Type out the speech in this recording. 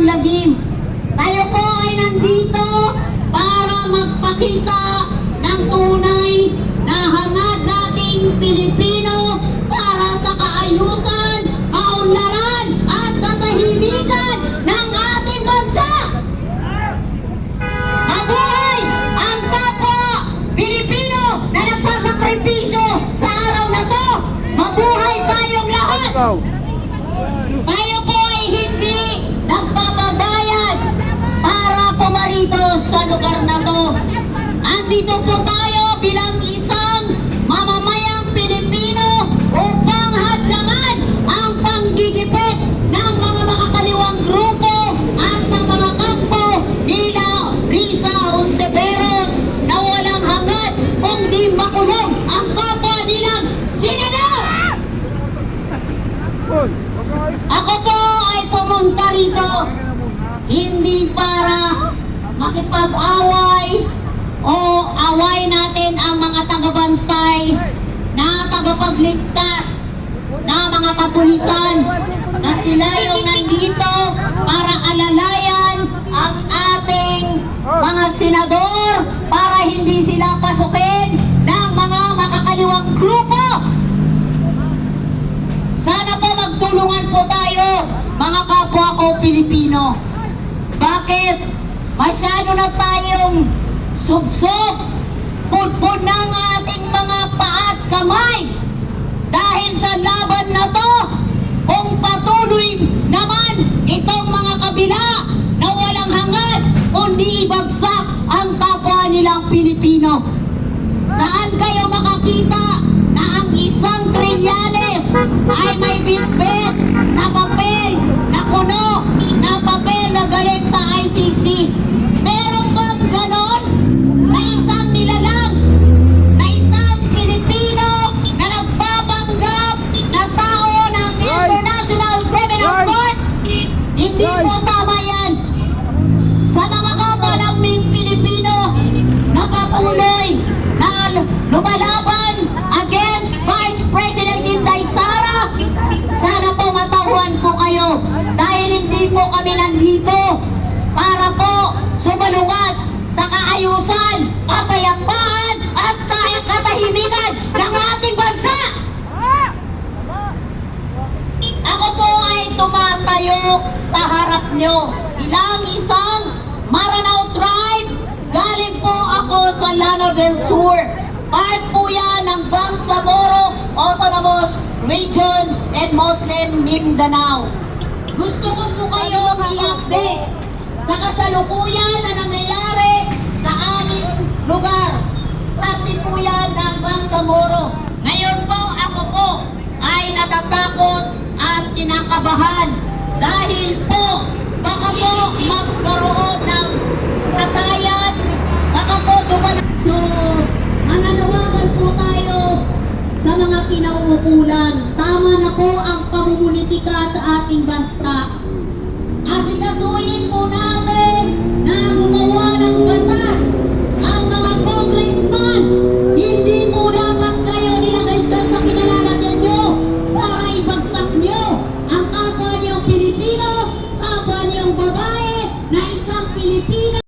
lagim. Tayo po ay nandito para magpakita ng tunay na hangad nating Pilipino para sa kaayusan, kaunlaran at katahimikan ng ating bansa. Mabuhay ang kapwa Pilipino na nagsasakripisyo sa araw na to. Mabuhay tayong lahat. Tayo po ay hindi nagpapabayad para pumarito sa lugar na to. Andito po tayo bilang isang mamamayang Pilipino upang hadlangan ang panggigipit ng mga makakaliwang grupo at ng mga kampo nila Risa Hontiveros na walang hangad kundi makulong ang kapwa nilang senador. Ako po ay pumunta rito hindi para makipag-away o away natin ang mga tagabantay na tagapagligtas na mga kapulisan na sila yung nandito para alalayan ang ating mga senador para hindi sila pasukin ng mga makakaliwang grupo. Sana po magtulungan po tayo, mga kapwa ko Pilipino. Bakit? Masyado na tayong subsob, pudpud ng ating mga paa at kamay. Dahil sa laban na to, kung patuloy naman itong mga kabila na walang hangad, kundi ibagsak ang kapwa nilang Pilipino. Saan kayo makakita na ang isang Trillanes ay may bitbit na papel, na kuno, na papel na galing sa ICC? Meron bang ganon na isang nilalang, na isang Pilipino na nagpapanggap na tao ng International Criminal Court? Hindi po tama yan. Sa mga kapwa naming Pilipino na patuloy na lumalaban against Vice President Inday Sara, sana po matauhan po kayo dahil hindi po kami nandito para po sumalungat sa kaayusan, kapayapaan at katahimikan ng ating bansa. Ako po ay tumatayo sa harap nyo bilang isang Maranao tribe. Galing po ako sa Llano del Sur. Part po yan ng Bangsamoro Autonomous Region and Muslim Mindanao. Gusto ko po kayong i-update sa kasalukuyan na nangyayari sa aming lugar. Parte po yan ng Bangsamoro. Ngayon po ako po ay natatakot at kinakabahan dahil po baka po magkaroon ng patayan, baka po duman. So, mananawagan po tayo sa mga kinauukulan. Tama na po ang pamumulitika sa ating bansa. Asikasuhin po natin na gumawa ng batas ang mga congressman. Hindi po dapat kayo nilagay dyan sa kinalalagyan nyo para ibagsak nyo ang kapwa niyong Pilipino, kapwa niyong babae na isang Pilipino.